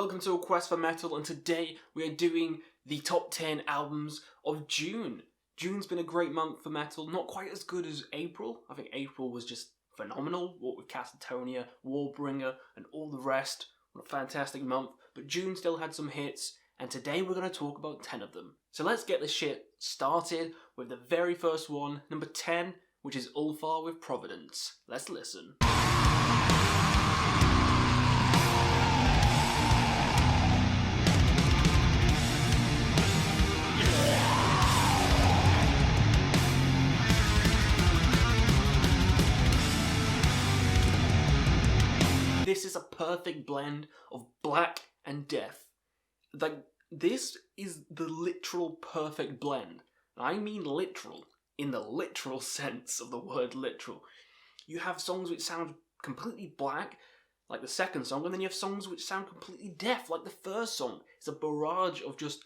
Welcome to A Quest for Metal, and today we are doing the top 10 albums of June. June's been a great month for metal, not quite as good as April. I think April was just phenomenal, what with Catatonia, Warbringer, and all the rest. What a fantastic month, but June still had some hits, and today we're going to talk about 10 of them. So let's get this shit started with the very first one, number 10, which is Far With Providence. Let's listen. This is a perfect blend of black and death. Like, this is the literal perfect blend. I mean literal, in the literal sense of the word literal. You have songs which sound completely black, like the second song, and then you have songs which sound completely death, like the first song. It's a barrage of just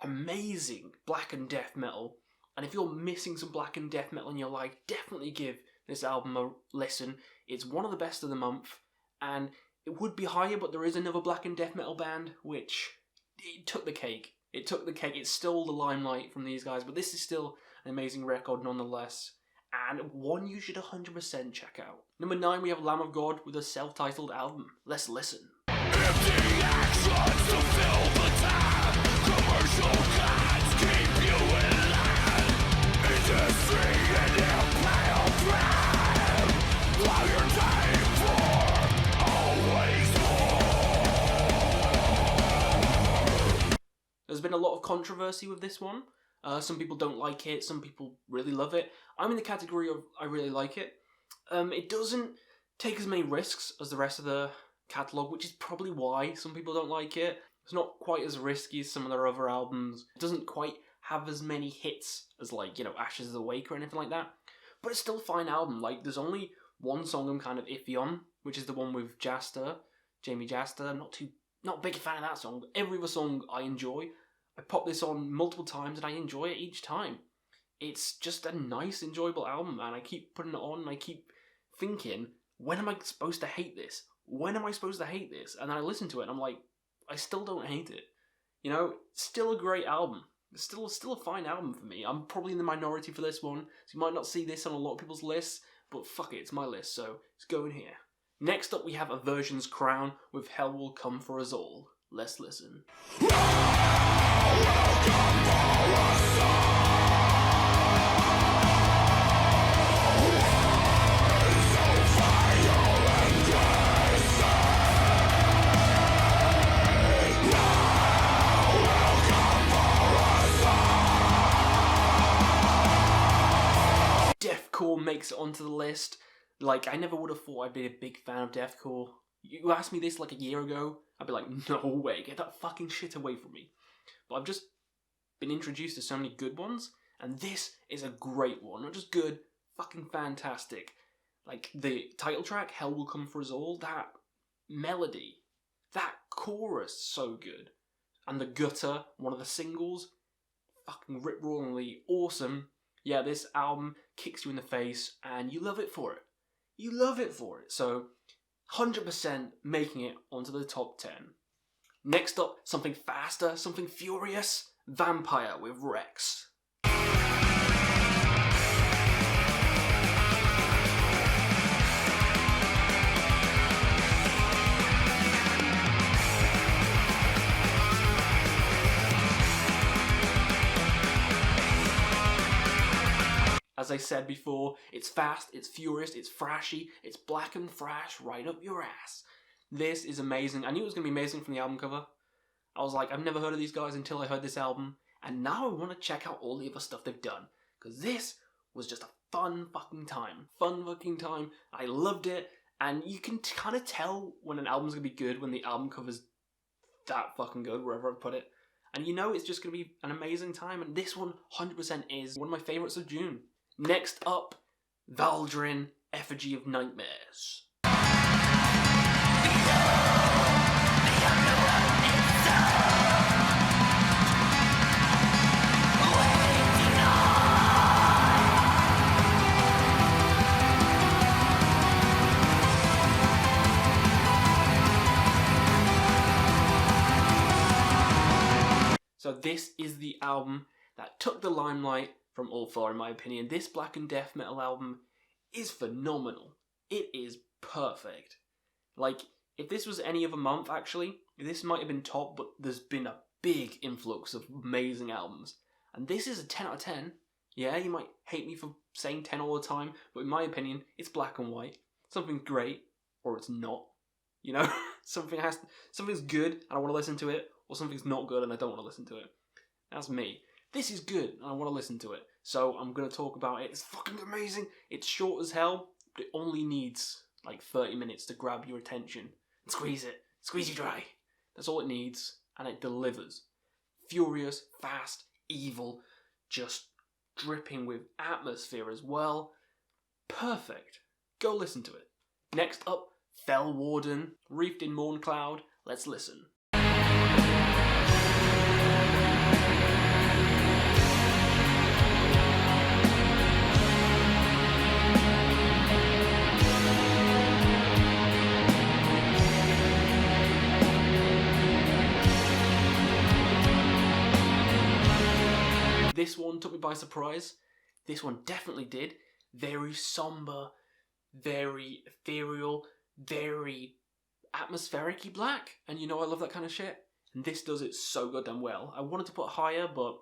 amazing black and death metal. And if you're missing some black and death metal in your life, definitely give this album a listen. It's one of the best of the month, and it would be higher, but there is another black and death metal band, which it took the cake. It took the cake. It stole the limelight from these guys, but this is still an amazing record nonetheless, and one you should 100% check out. Number 9, we have Lamb of God with a self-titled album. Let's listen. Empty actions to fill the time. Commercial gods keep you in line. Industry and empire prime. While you're dying for always more. There's been a lot of controversy with this one. Some people don't like it, some people really love it. I'm in the category of I really like it. It doesn't take as many risks as the rest of the catalogue, which is probably why some people don't like it. It's not quite as risky as some of their other albums. It doesn't quite have as many hits as, like, you know, Ashes of the Wake or anything like that. But it's still a fine album. Like, there's only one song I'm kind of iffy on, which is the one with Jamie Jaster. I'm not a big fan of that song, but every other song I enjoy. I pop this on multiple times and I enjoy it each time. It's just a nice, enjoyable album, and I keep putting it on and I keep thinking, when am I supposed to hate this? When am I supposed to hate this? And then I listen to it and I'm like, I still don't hate it. You know, still a great album. It's still a fine album for me. I'm probably in the minority for this one, so you might not see this on a lot of people's lists, but fuck it, it's my list, so it's going here. Next up we have Aversions' Crown with Hell Will Come For Us All. Let's listen. Deathcor makes it onto the list. Like, I never would have thought I'd be a big fan of Deathcor. You asked me this like a year ago, I'd be like, no way, get that fucking shit away from me. But I've just been introduced to so many good ones, and this is a great one. Not just good, fucking fantastic. Like, the title track, Hell Will Come For Us All, that melody, that chorus, so good. And the gutter, one of the singles, fucking rip-roaringly awesome. Yeah, this album kicks you in the face, and you love it for it. You love it for it. So, 100% making it onto the top 10. Next up, something faster, something furious. Vampire with Rex. As I said before, it's fast, it's furious, it's thrashy, it's black and thrash right up your ass. This is amazing. I knew it was going to be amazing from the album cover. I was like, I've never heard of these guys until I heard this album, and now I want to check out all the other stuff they've done, because this was just a fun fucking time. Fun fucking time. I loved it, and you can kind of tell when an album's going to be good when the album cover's that fucking good, wherever I put it. And you know it's just going to be an amazing time, and this one 100% is one of my favourites of June. Next up, Valdrin, Effigy of Nightmares. So this is the album that took the limelight from Ulthar, in my opinion. This black and death metal album is phenomenal. It is perfect. Like, if this was any other month, actually, this might have been top, but there's been a big influx of amazing albums. And this is a 10 out of 10. Yeah, you might hate me for saying 10 all the time, but in my opinion, it's black and white. Something's great, or it's not. You know, something's good and I want to listen to it, or something's not good and I don't want to listen to it. That's me. This is good and I want to listen to it, so I'm going to talk about it. It's fucking amazing. It's short as hell, but it only needs like 30 minutes to grab your attention and squeeze you dry. That's all it needs, and it delivers. Furious, fast, evil, just dripping with atmosphere as well. Perfect. Go listen to it. Next up, Fel Warden, wreathed in mourncloud. Let's listen. This one took me by surprise. This one definitely did. Very somber, very ethereal, very atmospheric-y black. And you know I love that kind of shit. And this does it so goddamn well. I wanted to put higher, but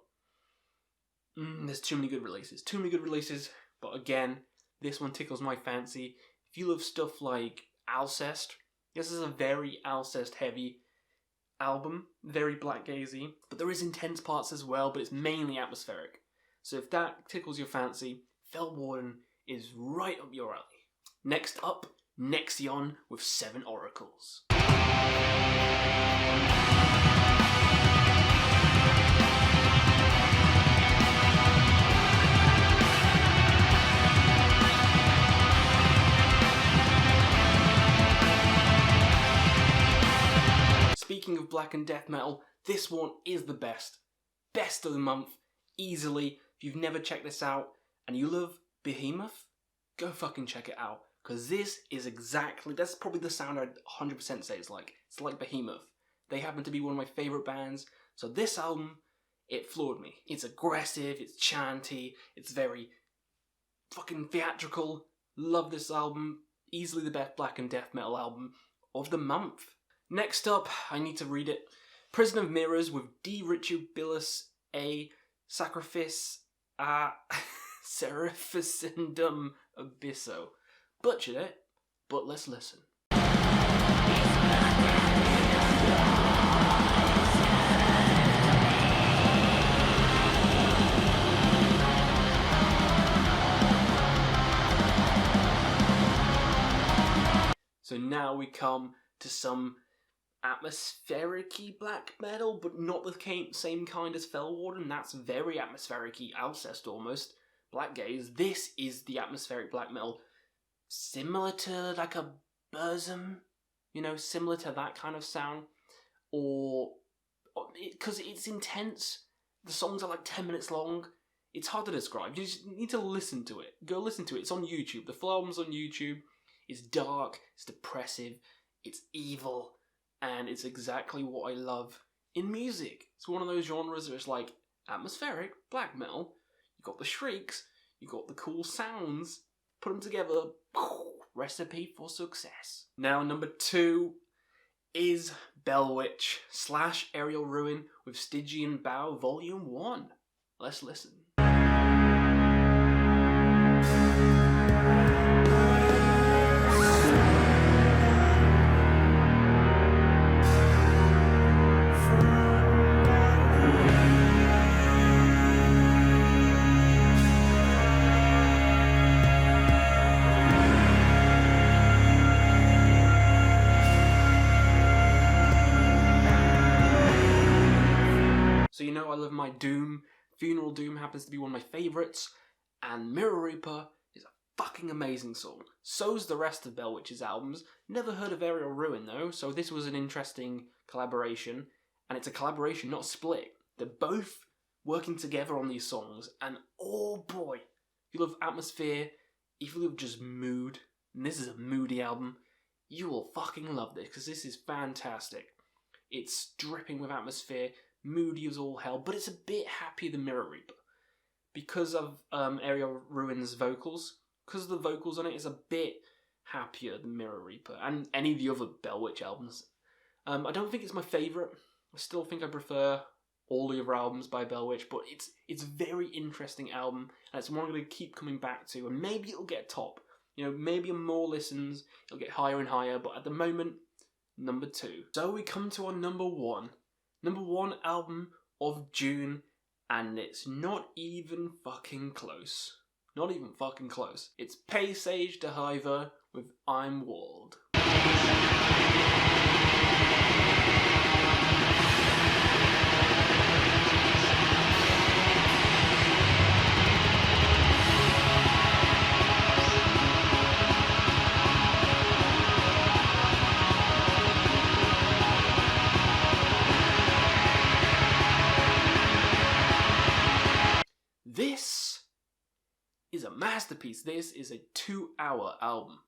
there's too many good releases. Too many good releases. But again, this one tickles my fancy. If you love stuff like Alcest, this is a very Alcest-heavy album, very black gazy, but there is intense parts as well, but it's mainly atmospheric. So if that tickles your fancy, Fel Warden is right up your alley. Next up, Nexion with 7 Oracles. Speaking of black and death metal, this one is the best. Best of the month, easily. If you've never checked this out and you love Behemoth, go fucking check it out. Because this is exactly, that's probably the sound I'd 100% say it's like. It's like Behemoth. They happen to be one of my favourite bands. So this album, it floored me. It's aggressive, it's chanty, it's very fucking theatrical. Love this album. Easily the best black and death metal album of the month. Next up, I need to read it. Prison of Mirrors with Ritualibus a Sacrificiis a Serviendum Abysso. Butchered it, but let's listen. So now we come to some atmospheric-y black metal, but not the same kind as Fel Warden. That's very atmospheric-y, Alcest almost. Black gaze. This is the atmospheric black metal, similar to like a Burzum, you know, similar to that kind of sound, or because it's intense. The songs are like 10 minutes long. It's hard to describe. You just need to listen to it. Go listen to it. It's on YouTube. The full album's on YouTube. It's dark. It's depressive. It's evil. And it's exactly what I love in music. It's one of those genres where it's like atmospheric, black metal. You got the shrieks, you got the cool sounds, put them together, recipe for success. Now number 2 is Bellwitch / Aerial Ruin with Stygian Bough Volume 1. Let's listen. So you know I love my Doom. Funeral Doom happens to be one of my favourites. And Mirror Reaper is a fucking amazing song. So's the rest of Bellwitch's albums. Never heard of Aerial Ruin though, so this was an interesting collaboration. And it's a collaboration, not a split. They're both working together on these songs. And oh boy, if you love atmosphere, if you love just mood, and this is a moody album, you will fucking love this, because this is fantastic. It's dripping with atmosphere, moody as all hell, but it's a bit happier than Mirror Reaper. Because of Ariel Ruin's vocals, because of the vocals on it, it's a bit happier than Mirror Reaper, and any of the other Bell Witch albums. I don't think it's my favourite. I still think I prefer all the other albums by Bell Witch, but it's a very interesting album, and it's one I'm going to keep coming back to, and maybe it'll get top. Maybe on more listens, it'll get higher and higher, but at the moment, number 2. So we come to our number 1. Number 1 album of June, and it's not even fucking close. Not even fucking close. It's Paysage de Hiver with I'm Wald. This is a masterpiece. This is a 2-hour album.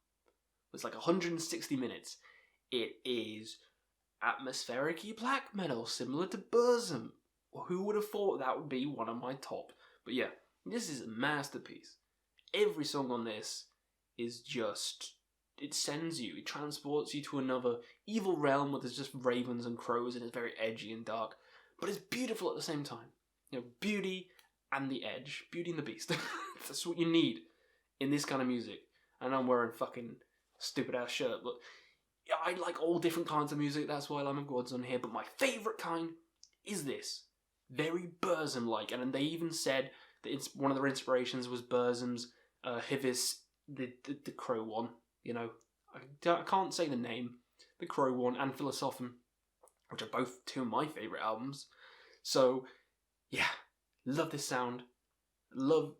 It's like 160 minutes. It is atmospheric-y black metal, similar to Burzum. Who would have thought that would be one of my top? But yeah, this is a masterpiece. Every song on this is just... It sends you, it transports you to another evil realm where there's just ravens and crows and it's very edgy and dark. But it's beautiful at the same time. Beauty and the edge. Beauty and the Beast. That's what you need in this kind of music. And I'm wearing fucking stupid ass shirt, but I like all different kinds of music. That's why Lamb of God's on here. But my favourite kind is this. Very Burzum-like. And they even said that one of their inspirations was Burzum's Hivis, the Crow one. I can't say the name. The Crow one and Philosophen, which are both 2 of my favourite albums. So, yeah. Love this sound. Love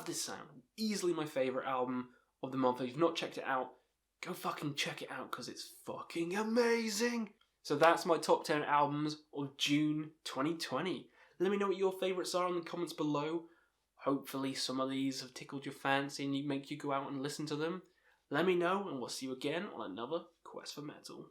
this sound. Easily my favourite album of the month. If you've not checked it out, go fucking check it out because it's fucking amazing. So that's my top 10 albums of June 2020. Let me know what your favourites are in the comments below. Hopefully some of these have tickled your fancy and make you go out and listen to them. Let me know and we'll see you again on another Quest for Metal.